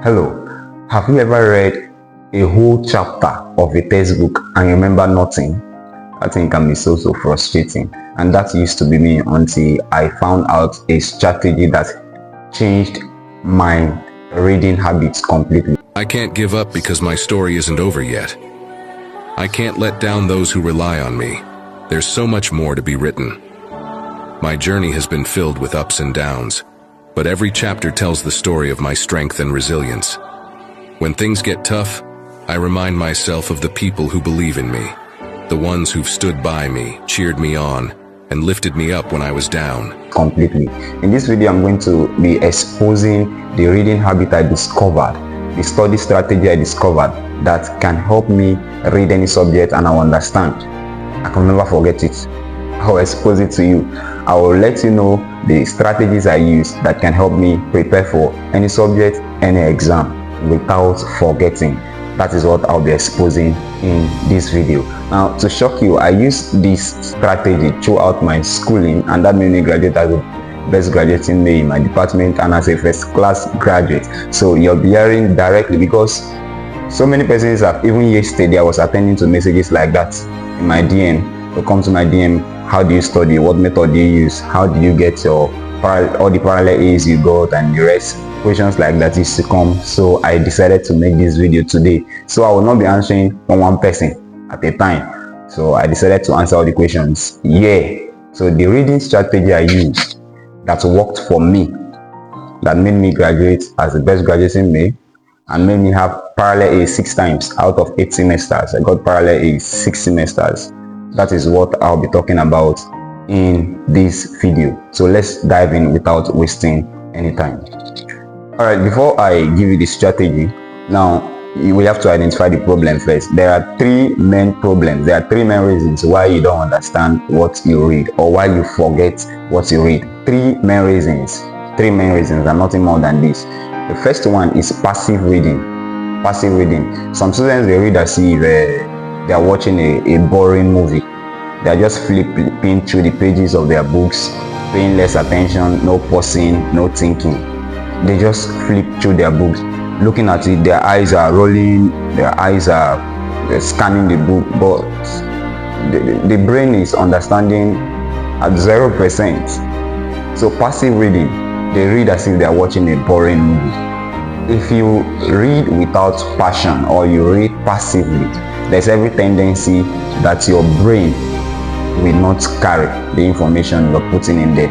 Hello, have you ever read a whole chapter of a textbook and remember nothing? I think can be so frustrating, and that used to be me until I found out a strategy that changed my reading habits completely. I can't give up because my story isn't over yet. I can't let down those who rely on me. There's so much more to be written. My journey has been filled with ups and downs, but every chapter tells the story of my strength and resilience. When things get tough, I remind myself of the people who believe in me, the ones who've stood by me, cheered me on, and lifted me up when I was down. Completely. In this video, I'm going to be exposing the reading habit I discovered, the study strategy I discovered that can help me read any subject and I'll understand. I can never forget it. I'll expose it to you. I will let you know the strategies I use that can help me prepare for any subject, any exam without forgetting. That is what I'll be exposing in this video. Now, to shock you, I used this strategy throughout my schooling, and that made me graduate as the best graduating male in my department and as a first class graduate. So you'll be hearing directly, because so many persons have, even yesterday I was attending to messages like that in my DM. They'll come to my DM, how do you study, what method do you use, how do you get your all the parallel A's you got, and the rest. Questions like that used to come, so I decided to make this video today. So I will not be answering one person at a time, so I decided to answer all the questions. So the reading strategy I used that worked for me, that made me graduate as the best graduating male and made me have parallel A's 6 times out of 8 semesters. I got parallel A's 6 semesters. That is what I'll be talking about in this video. So let's dive in without wasting any time. Alright, before I give you the strategy, now we have to identify the problem first. There are 3 main problems. There are 3 main reasons why you don't understand what you read, or why you forget what you read. 3 main reasons. 3 main reasons, and nothing more than this. The first one is passive reading. Passive reading. Some students, they read as if they are watching a boring movie. They are just flipping through the pages of their books, paying less attention, no pausing, no thinking. They just flip through their books, looking at it. Their eyes are rolling, their eyes are scanning the book, but the brain is understanding at 0%. So passive reading, they read as if they are watching a boring movie. If you read without passion, or you read passively, there's every tendency that your brain will not carry the information you're putting in there.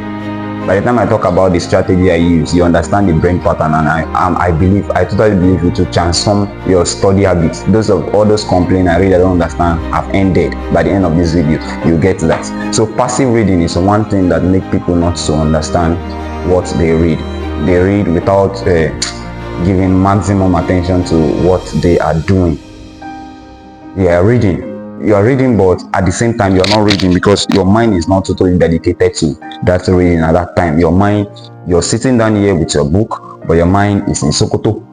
By the time I talk about the strategy I use, you understand the brain pattern, and I totally believe you to transform your study habits. All those complaints I really don't understand have ended by the end of this video. You get that. So passive reading is one thing that makes people not to understand what they read. They read without giving maximum attention to what they are doing. You are reading, but at the same time, you're not reading because your mind is not totally dedicated to that reading at that time. Your mind, you're sitting down here with your book, but your mind is in Sokoto.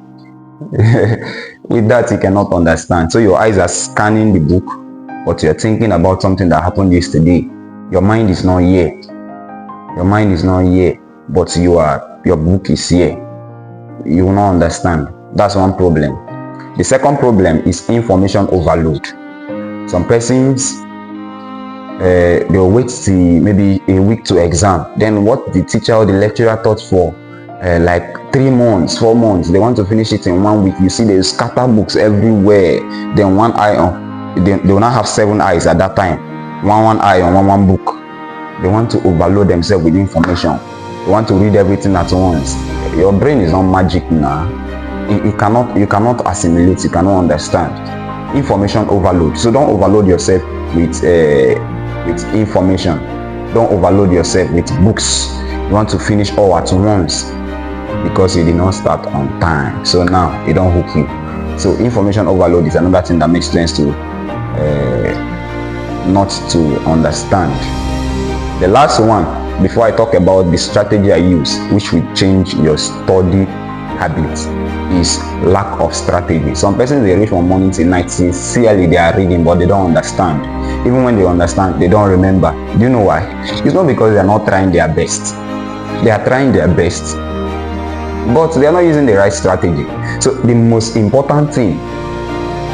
With that, you cannot understand. So your eyes are scanning the book, but you're thinking about something that happened yesterday. Your mind is not here. Your mind is not here, but your book is here. You will not understand. That's one problem. The second problem is information overload. Some persons, they'll wait till maybe a week to exam. Then what the teacher or the lecturer taught for like 3 months, 4 months, they want to finish it in 1 week. You see they scatter books everywhere. Then one eye on, they will not have 7 eyes at that time. One eye on one book. They want to overload themselves with information. They want to read everything at once. Your brain is not magic now. You cannot assimilate, you cannot understand. Information overload. So don't overload yourself with information. Don't overload yourself with books. You want to finish all at once because you did not start on time. So now it don't hook you. So information overload is another thing that makes students to not to understand. The last one, before I talk about the strategy I use, which will change your study habits, is lack of strategy. Some persons, they read from morning till night. Sincerely, they are reading, but they don't understand. Even when they understand, they don't remember. Do you know why? It's not because they are not trying their best. They are trying their best. but they are not using the right strategy. So the most important thing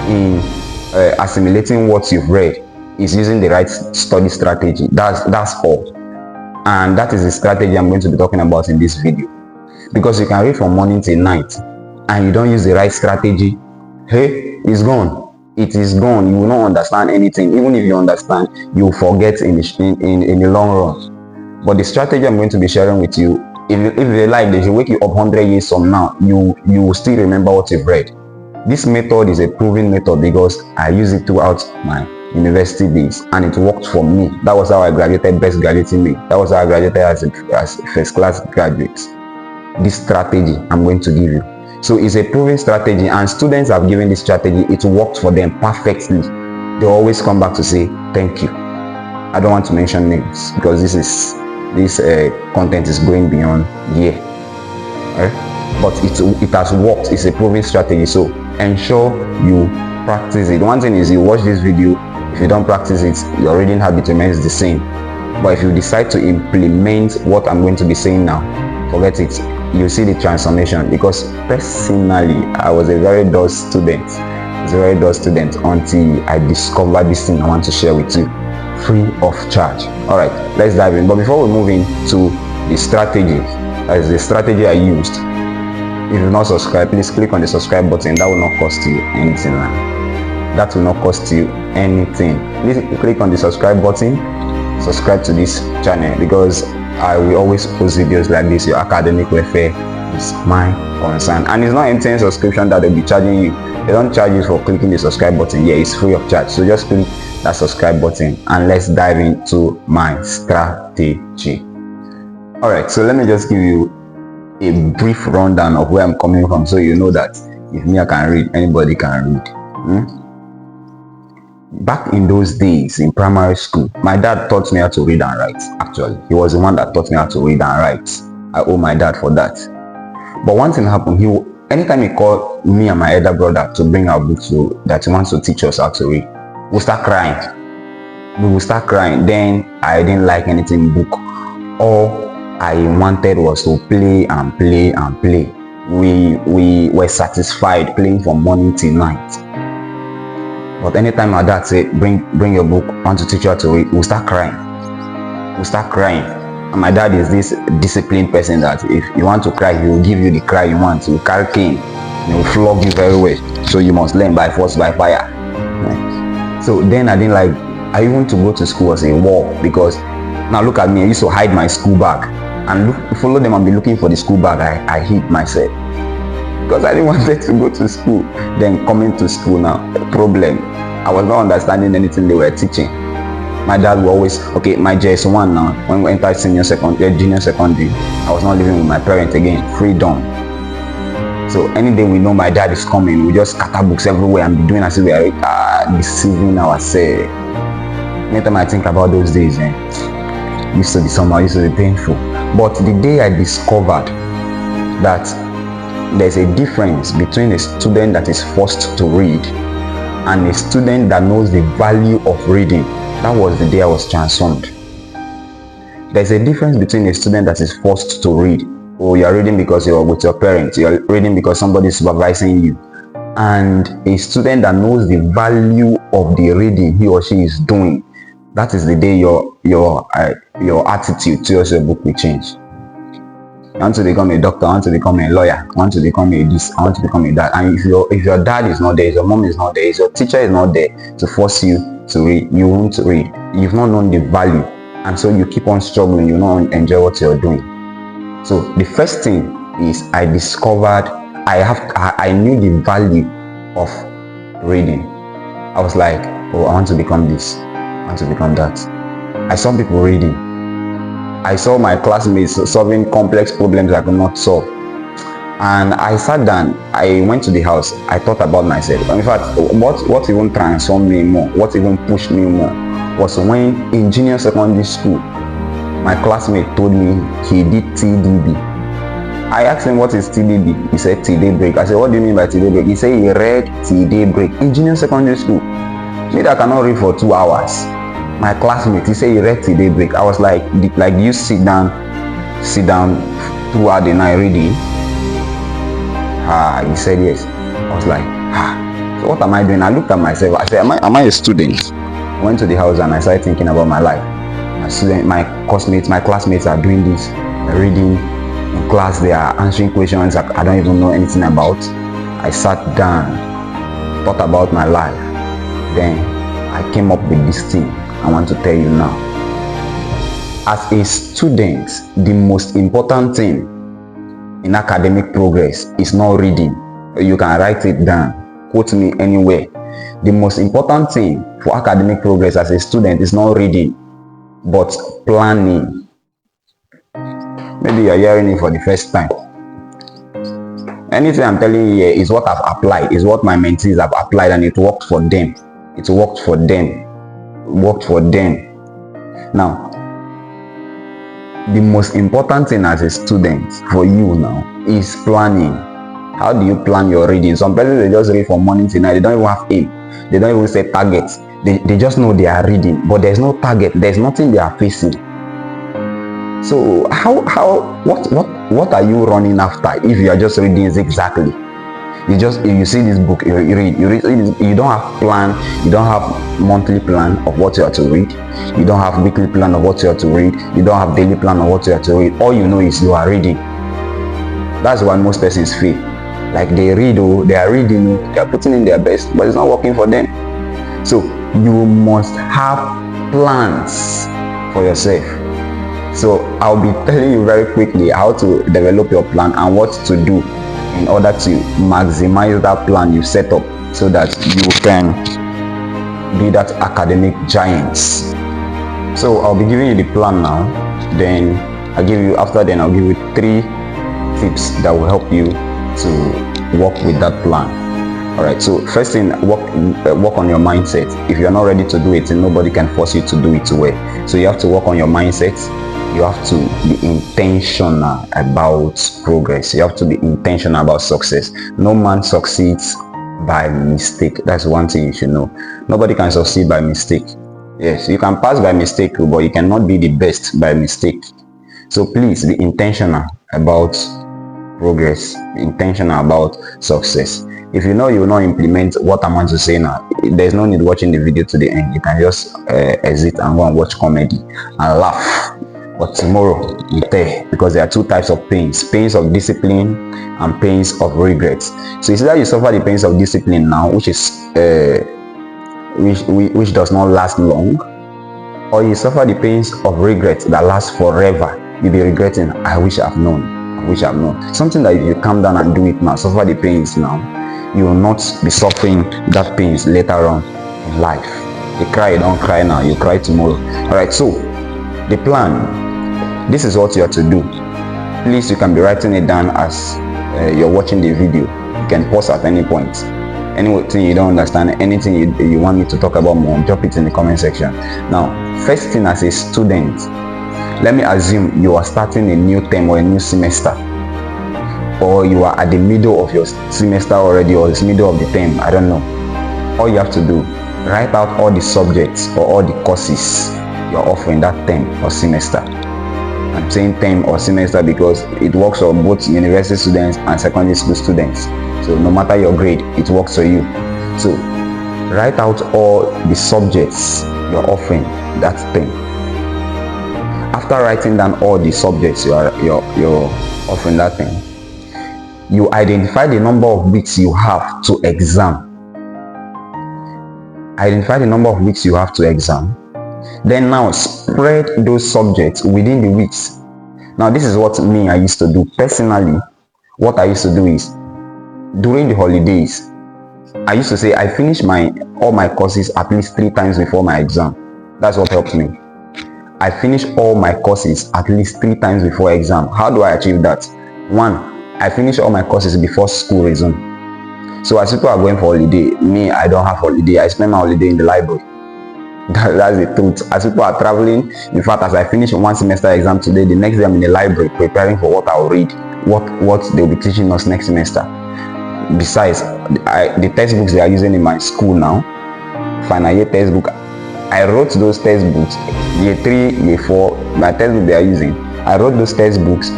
in assimilating what you've read is using the right study strategy. That's all, and that is the strategy I'm going to be talking about in this video. Because you can read from morning till night and you don't use the right strategy, hey, it's gone. It is gone. You will not understand anything. Even if you understand, you will forget in the long run. But the strategy I'm going to be sharing with you, if they like, they should wake you up 100 years from now, you will still remember what you've read. This method is a proven method because I use it throughout my university days and it worked for me. That was how I graduated best graduating me. That was how I graduated as first class graduate. This strategy I'm going to give you. So it's a proven strategy and students have given this strategy. It worked for them perfectly. They always come back to say thank you. I don't want to mention names because this content is going beyond here. Right? But it has worked. It's a proven strategy. So ensure you practice it. One thing is, you watch this video, if you don't practice it, your reading habit remains the same. But if you decide to implement what I'm going to be saying now, forget it. You see the transformation. Because personally, I was a very dull student. Until I discovered this thing I want to share with you, free of charge. All right, let's dive in. But before we move into the strategy, that is the strategy I used. If you've not subscribed, please click on the subscribe button. That will not cost you anything. That will not cost you anything. Please click on the subscribe button. Subscribe to this channel because I will always post videos like this. Your academic welfare is my concern, and it's not MTN subscription that they'll be charging you. They don't charge you for clicking the subscribe button. Yeah, it's free of charge. So just click that subscribe button and let's dive into my strategy. All right, so let me just give you a brief rundown of where I'm coming from, so you know that if me I can read, anybody can read. Back in those days in primary school, my dad taught me how to read and write. Actually, he was the one that taught me how to read and write. I owe my dad for that. But one thing happened. Anytime he called me and my elder brother to bring our books that he wants to teach us how to read, we'll start crying. We will start crying. Then I didn't like anything in book. All I wanted was to play and play and play. We were satisfied playing from morning till night. But anytime my dad said, bring your book, I want to teach you how to read, we'll start crying. And my dad is this disciplined person that if you want to cry, he will give you the cry you want. He will carry cane. He will flog you very well. So you must learn by force, by fire. So then I didn't like, I even to go to school was a war, because now look at me, I used to hide my school bag and follow them and be looking for the school bag I hid myself. Because I didn't want to go to school. Then coming to school now, problem. I was not understanding anything they were teaching. My dad will always, okay, my JS1 now, when we entered junior secondary, I was not living with my parents again, freedom. So any day we know my dad is coming, we just scatter books everywhere and be doing as if we are deceiving ourselves. Anytime I think about those days, used to be somehow, used to be painful. But the day I discovered that there's a difference between a student that is forced to read and a student that knows the value of reading, that was the day I was transformed. There's a difference between a student that is forced to read. Oh, you're reading because you're with your parents, you're reading because somebody is supervising you, and a student that knows the value of the reading he or she is doing. That is the day your attitude towards your book will change. I want to become a doctor, I want to become a lawyer, I want to become a this, I want to become a that. And if your dad is not there, if your mom is not there, if your teacher is not there to force you to read, you won't read. You've not known the value, and so you keep on struggling, you don't enjoy what you're doing. So the first thing is I discovered I knew the value of reading. I was like, oh, I want to become this, I want to become that. I saw people reading. I saw my classmates solving complex problems I could not solve. And I sat down, I went to the house, I thought about myself. In fact, what even transformed me more, what even pushed me more, was when in junior secondary school, my classmate told me he did TDB. I asked him, what is TDB? He said, Till Daybreak. I said, what do you mean by Till Daybreak? He said he read Till Daybreak in junior secondary school. Me that cannot read for 2 hours. My classmate, he said he read Till Daybreak. I was like, you sit down throughout the night reading? He said yes. I was like, so what am I doing? I looked at myself. I said, am I a student? I went to the house and I started thinking about my life. My classmates are doing this. They're reading in class. They are answering questions I don't even know anything about. I sat down, thought about my life. Then I came up with this thing I want to tell you now. As a student, the most important thing in academic progress is not reading. You can write it down, quote me anywhere. The most important thing for academic progress as a student is not reading, but planning. Maybe you're hearing it for the first time. Anything I'm telling you here is what I've applied, is what my mentees have applied, and it worked for them. It worked for them. It worked for them. Now, the most important thing as a student for you now is planning. How do you plan your reading? Some people, they just read from morning to night. They don't even have aim. They don't even set targets. They just know they are reading, but there's no target. There's nothing they are facing. So what are you running after if you are just reading zigzagly? You see this book, you read, you don't have plan, you don't have monthly plan of what you are to read, you don't have weekly plan of what you are to read, you don't have daily plan of what you are to read. All you know is you are reading. That's why most persons fail. Like they are reading, they are putting in their best, but it's not working for them. So you must have plans for yourself. So I'll be telling you very quickly how to develop your plan and what to do in order to maximize that plan you set up so that you can be that academic giants. So I'll be giving you the plan now. Then I'll give you 3 tips that will help you to work with that plan. All right, so first thing, work on your mindset. If you're not ready to do it, nobody can force you to do it well. So you have to work on your mindset. You have to be intentional about progress. You have to be intentional about success. No man succeeds by mistake. That's one thing you should know. Nobody can succeed by mistake. Yes, you can pass by mistake, but you cannot be the best by mistake. So please be intentional about progress. Be intentional about success. If you know you will not implement what I'm going to say now, there's no need watching the video to the end. You can just exit and go and watch comedy and laugh. But tomorrow we tell, because there are 2 types of pains of discipline and pains of regret. So it's either you suffer the pains of discipline now, which does not last long, or you suffer the pains of regret that last forever. You'll be regretting, I wish I've known. Something that if you calm down and do it now, suffer the pains now, you will not be suffering that pains later on in life. You cry, you don't cry now, you cry tomorrow. All right, so the plan. This is what you have to do. Please, you can be writing it down as you're watching the video. You can pause at any point. Anything you don't understand, anything you want me to talk about more, drop it in the comment section. Now, first thing, as a student, let me assume you are starting a new term or a new semester, or you are at the middle of your semester already, or the middle of the term. I don't know. All you have to do, write out all the subjects or all the courses you're offering that term or semester. I'm saying term or semester because it works for both university students and secondary school students. So no matter your grade, it works for you. So write out all the subjects you're offering that term. After writing down all the subjects you're offering that term, you identify the number of weeks you have to exam. Identify the number of weeks you have to exam. Then now spread those subjects within the weeks. Now this is what I used to do personally. What I used to do is, during the holidays, I used to say I finish all my courses at least 3 times before my exam. That's what helped me. I finish all my courses at least 3 times before exam. How do I achieve that? 1, I finish all my courses before school resume. So as people are going for holiday, I don't have holiday. I spend my holiday in the library. That's the truth. As people are traveling, in fact, as I finish 1 semester exam today, the next day I'm in the library preparing for what I'll read, what they'll be teaching us next semester. Besides, the textbooks they are using in my school now, final year textbook, I wrote those textbooks, year 3, year 4, my textbook they are using. I wrote those textbooks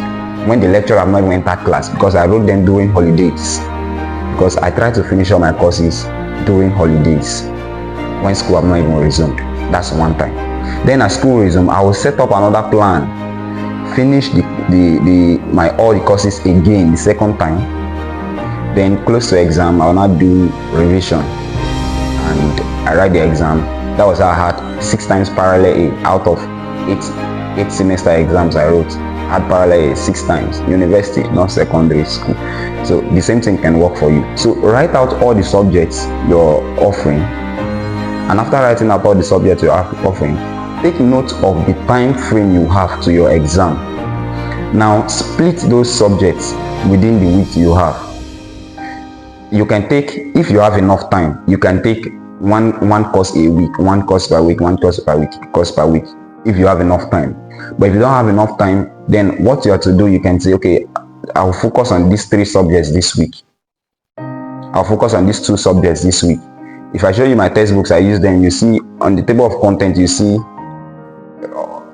when the lecturer have not even entered class, because I wrote them during holidays, because I try to finish all my courses during holidays when school have not even resumed. That's one time. Then as school resume, I will set up another plan, finish my all the courses again the second time. Then close to exam, I will not do revision and I write the exam. That was how I had 6 times parallel A out of 8 semester exams I wrote. I had parallel A 6 times. University, not secondary school. So the same thing can work for you. So write out all the subjects you're offering, and after writing out all the subjects you're offering, take note of the time frame you have to your exam. Now split those subjects within the week you have. You can take, if you have enough time, you can take one course a week, one course per week, one course per week, if you have enough time. But if you don't have enough time, then what you have to do, you can say, okay, I'll focus on these 3 subjects this week. I'll focus on these 2 subjects this week. If I show you my textbooks, I use them, you see on the table of content, you see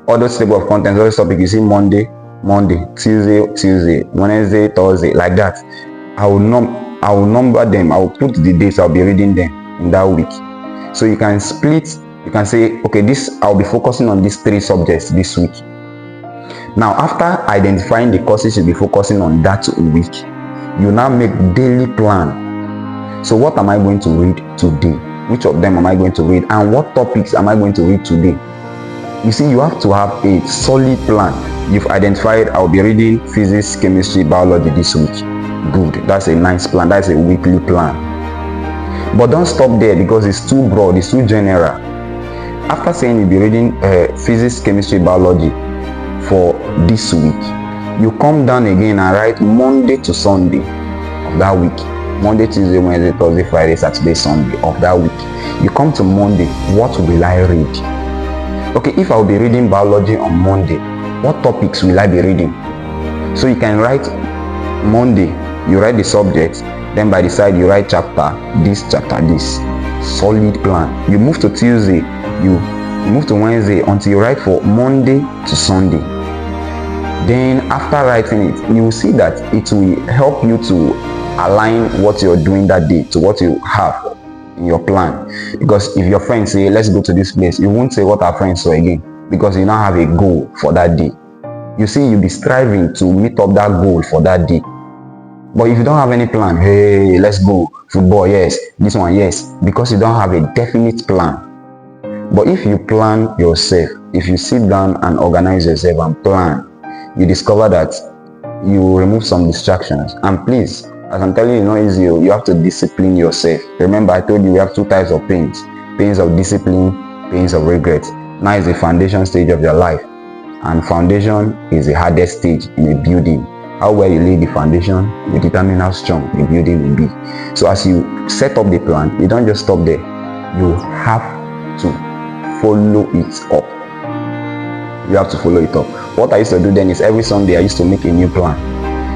all those table of contents, all those topics, you see Monday, Tuesday, Wednesday, Thursday, like that. I will number them. I will put the dates I'll be reading them in that week. So you can split, you can say, okay, I'll be focusing on these 3 subjects this week. Now after identifying the courses you'll be focusing on that week, you now make daily plan. So what am I going to read today? Which of them am I going to read, and what topics am I going to read today? You see, you have to have a solid plan. You've identified, I'll be reading physics, chemistry, biology this week. Good, that's a nice plan. That's a weekly plan. But don't stop there, because it's too broad, it's too general. After saying you'll be reading physics, chemistry, biology for this week, you come down again and write Monday to Sunday of that week. Monday, Tuesday, Wednesday, Thursday, Friday, Saturday, Sunday of that week. You come to Monday, what will I read? Okay, if I'll be reading biology on Monday, what topics will I be reading? So you can write Monday, you write the subject, then by the side you write chapter this. Solid plan. You move to Tuesday, you move to Wednesday until you write for Monday to Sunday. Then after writing it, you will see that it will help you to align what you're doing that day to what you have in your plan. Because if your friends say, let's go to this place, you won't say what our friends saw again, because you now have a goal for that day. You see, you'll be striving to meet up that goal for that day. But if you don't have any plan, hey, let's go football, yes, this one, yes, because you don't have a definite plan. But if you plan yourself, if you sit down and organize yourself and plan, you discover that you remove some distractions. And please, as I'm telling you, it's not easy. You have to discipline yourself. Remember, I told you we have 2 types of pains. Pains of discipline, pains of regret. Now is the foundation stage of your life. And foundation is the hardest stage in a building. How well you lay the foundation will determine how strong the building will be. So as you set up the plan, you don't just stop there. You have to follow it up. You have to follow it up. What I used to do then is every Sunday I used to make a new plan.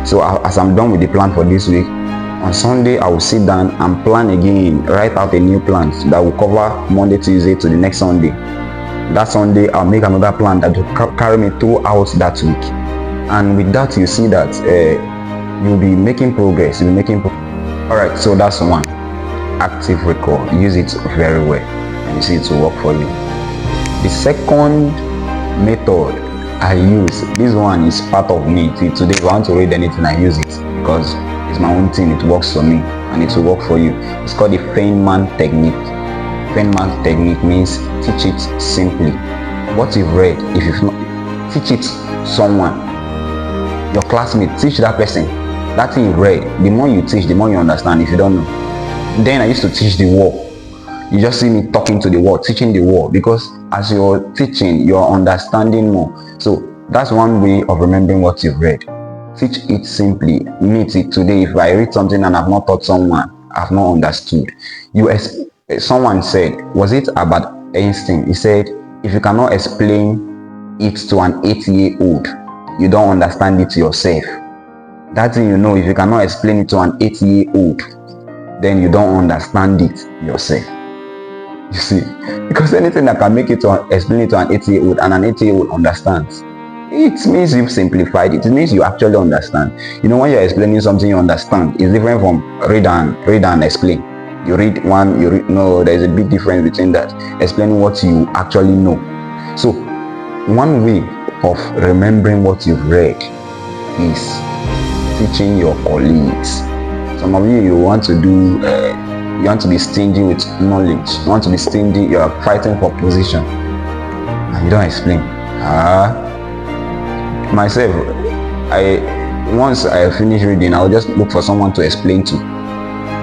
So as I'm done with the plan for this week, on Sunday I will sit down and plan again, write out a new plan that will cover Monday, Tuesday to the next Sunday. That Sunday I'll make another plan that will carry me throughout that week. And with that, you see that you'll be making progress. Alright, so that's one. Active record. Use it very well, and you see it will work for you. The second method I use, this one is part of me. Today, if I want to read anything, I use it because it's my own thing. It works for me, and it will work for you. It's called the Fman Technique. Fman Technique means teach it simply. What you've read, if you've not, teach it someone. Your classmate, teach that person that thing you read. The more you teach, the more you understand. If you don't know, then I used to teach the wall. You just see me talking to the wall, teaching the wall, because as you're teaching, you're understanding more. So that's one way of remembering what you've read. Teach it simply. Meet it today. If I read something and I've not taught someone, I've not understood. Someone said, was it about Einstein? He said, if you cannot explain it to an 8-year-old, you don't understand it yourself. That thing, you know, if you cannot explain it to an 8-year-old, then you don't understand it yourself. You see, because anything that can make it to explain it to an 8-year-old and an 8-year-old understands, It means you've simplified it. It means you actually understand. When you're explaining something you understand, it's different from read and explain. You read one, you read, no, there's a big difference between that. Explaining what you actually know. So one way of remembering what you've read is teaching your colleagues. Some of you want to do you want to be stingy with knowledge. You want to be stingy, you're fighting for position and you don't explain. Myself, once I finish reading, I'll just look for someone to explain to.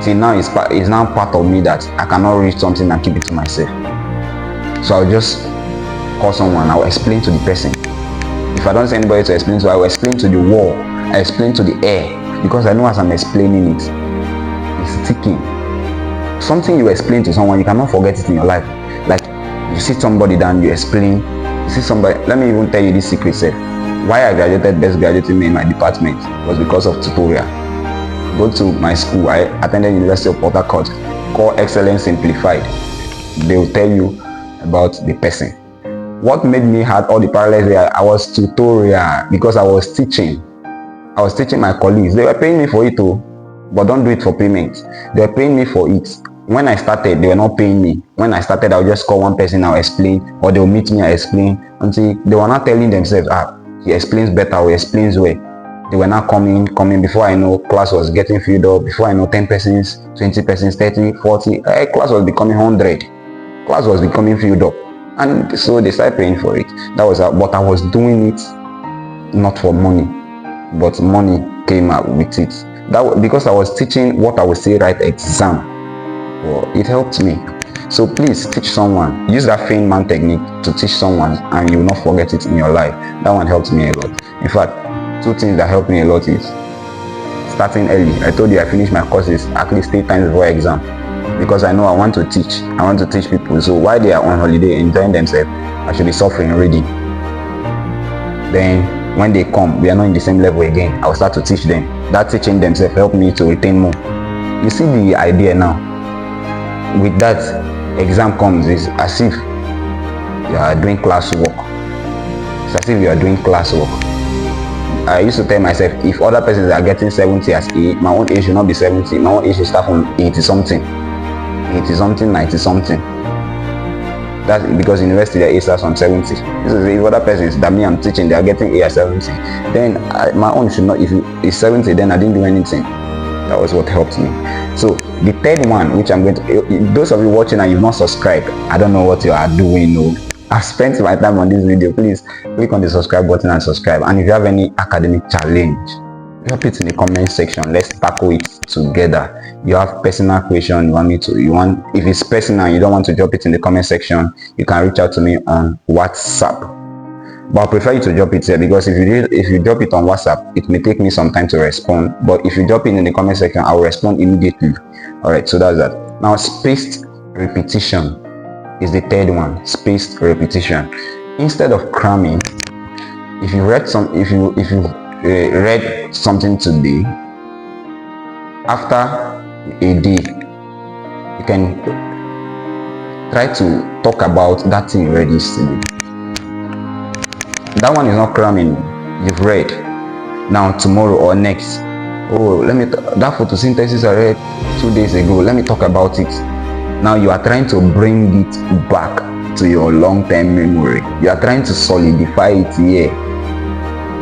See, now it's now part of me that I cannot read something and keep it to myself. So I'll just call someone, I'll explain to the person. If I don't see anybody to explain to, I will explain to the wall, I explain to the air, because I know as I'm explaining it, it's sticking. Something you explain to someone, you cannot forget it in your life. Like, you sit somebody down, you explain, you see somebody, let me even tell you this secret, sir. Why I graduated best graduating in my department was because of tutorial. Go to my school, I attended University of Port Harcourt, called Excellence Simplified. They will tell you about the person. What made me had all the parallels there, I was tutorial, because I was teaching my colleagues. They were paying me for it too, but don't do it for payment. They were paying me for it. When I started, they were not paying me. When I started, I would just call one person, I'll explain, or they'll meet me, I explain, until they were not telling themselves, he explains better, or he explains well. They were not coming. Before I know, class was getting filled up. Before I know, 10 persons, 20 persons, 30, 40, class was becoming 100. Class was becoming filled up. And so they started paying for it. That was but I was doing it not for money, but money came out with it. That because I was teaching what I would say right exam. Well, it helped me. So please teach someone. Use that Fman Technique to teach someone, and you will not forget it in your life. That one helped me a lot. In fact, 2 things that helped me a lot is starting early. I told you I finished my courses at least 3 times before exam, because I know I want to teach. I want to teach people. So while they are on holiday enjoying themselves, I should be suffering reading. Then when they come, we are not in the same level again. I will start to teach them. That teaching themselves helped me to retain more. You see the idea now. With that, exam comes, is as if you are doing classwork. It's as if you are doing classwork. I used to tell myself, if other persons are getting 70 as A, my own age should not be 70. My own age should start from 80 something, 80 something, 90 something. That's because university their A starts from 70. This is if other persons that me I'm teaching, they are getting A at 70. Then my own should not. If it's 70, then I didn't do anything. That was what helped me. So the third one, which I'm going to, those of you watching and you've not subscribed, I don't know what you are doing. No, I've spent my time on this video. Please click on the subscribe button and subscribe. And if you have any academic challenge, drop it in the comment section. Let's tackle it together. You have personal question you want me to, if it's personal and you don't want to drop it in the comment section, you can reach out to me on WhatsApp. But I prefer you to drop it here, because if you drop it on WhatsApp, it may take me some time to respond. But if you drop it in the comment section, I will respond immediately. Alright, so that's that. Now, spaced repetition is the third one. Spaced repetition. Instead of cramming, if you read read something today, after a day, you can try to talk about that thing you read yesterday. That one is not cramming. You've read. Now tomorrow or next, that photosynthesis I read 2 days ago, let me talk about it. Now you are trying to bring it back to your long-term memory. You are trying to solidify it here.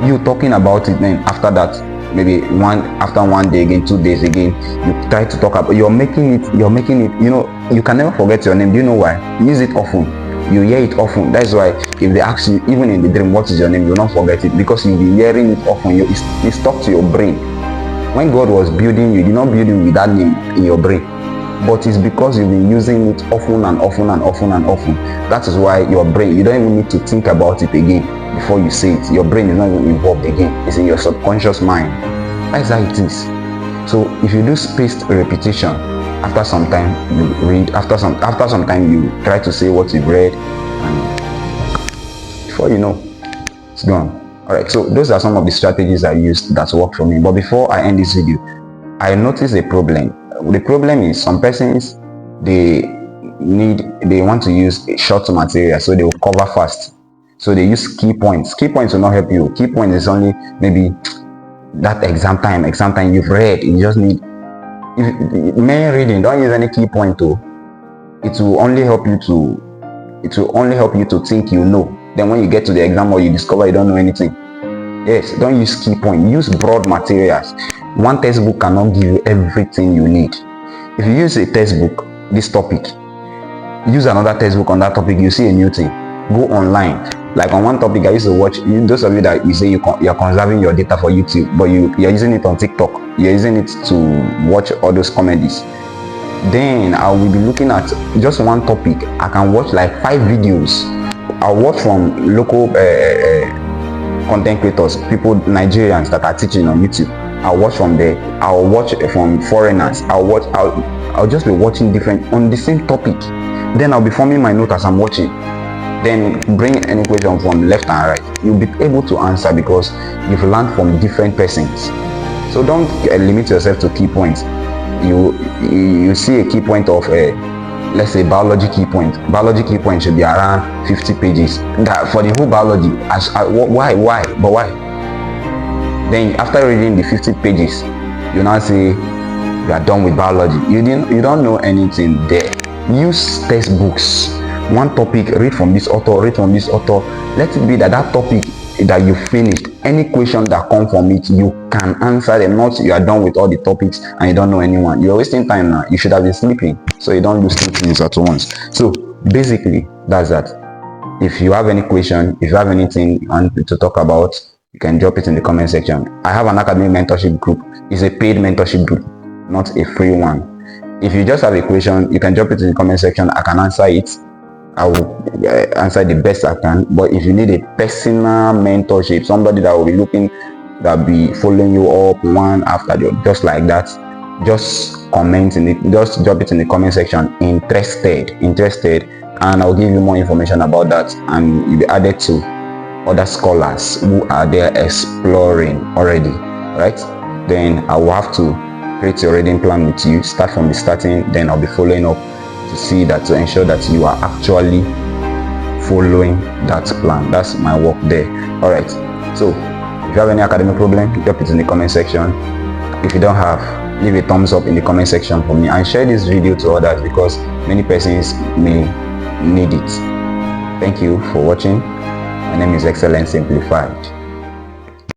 You talking about it, then after that, maybe after 1 day again, 2 days again, you try to talk about, you're making it, you can never forget your name. Do you know why? Use it often. You hear it often. That's why if they ask you, even in the dream, what is your name, you will not forget it, because you'll be hearing it often. It's stuck to your brain. When God was building you, He did not build you with that name in your brain, but it's because you've been using it often and often and often and often. That is why your brain, you don't even need to think about it again before you say it. Your brain is not even involved again. It's in your subconscious mind. That's how it is. So if you do spaced repetition, after some time you read, after some time you try to say what you've read, and before you know, it's gone. Alright, so those are some of the strategies I used that worked for me. But before I end this video, I noticed a problem. The problem is some persons, they want to use short material, so they will cover fast. So they use key points. Key points will not help you. Key points is only maybe that exam time you've read. You just need, if main reading, don't use any key point to. It will only help you to think you know. Then when you get to the exam or you discover you don't know anything, yes, don't use key point. Use broad materials. One textbook cannot give you everything you need. If you use a textbook, this topic, use another textbook on that topic, you see a new thing. Go online. Like on one topic, I used to watch, those of you that you say you're conserving your data for YouTube, but you're using it on TikTok, you're using it to watch all those comedies. Then I will be looking at just one topic. I can watch like 5 videos. I'll watch from local content creators, people, Nigerians that are teaching on YouTube. I'll watch from there. I'll watch from foreigners. I'll just be watching different on the same topic. Then I'll be forming my note as I'm watching. Then bring any question from left and right. You'll be able to answer because you've learned from different persons. So don't limit yourself to key points. You see a key point of let's say biology key point. Biology key point should be around 50 pages. That for the whole biology. Why? Then after reading the 50 pages, you now say you are done with biology. You don't know anything there. Use textbooks. One topic, read from this author. Let it be that topic that you finished, any question that come from it, you can answer them. Not you are done with all the topics and you don't know anyone. You're wasting time now. You should have been sleeping, so you don't lose 2 things at once. So basically that's that. If you have any question, if you have anything you want to talk about, you can drop it in the comment section. I have an academic mentorship group. It's a paid mentorship group, not a free one. If you just have a question, you can drop it in the comment section. I can answer it. I will answer the best I can. But if you need a personal mentorship, somebody that will be looking, that will be following you up one after the other, just like that, just comment in it, just drop it in the comment section. Interested, and I'll give you more information about that, and you'll be added to other scholars who are there exploring already. Right? Then I will have to create a reading plan with you. Start from the starting. Then I'll be following up to ensure that you are actually following that plan. That's my work there. All right, so if you have any academic problem, drop it in the comment section. If you don't have, leave a thumbs up in the comment section for me, and share this video to others because many persons may need it. Thank you for watching. My name is Excellence Simplified.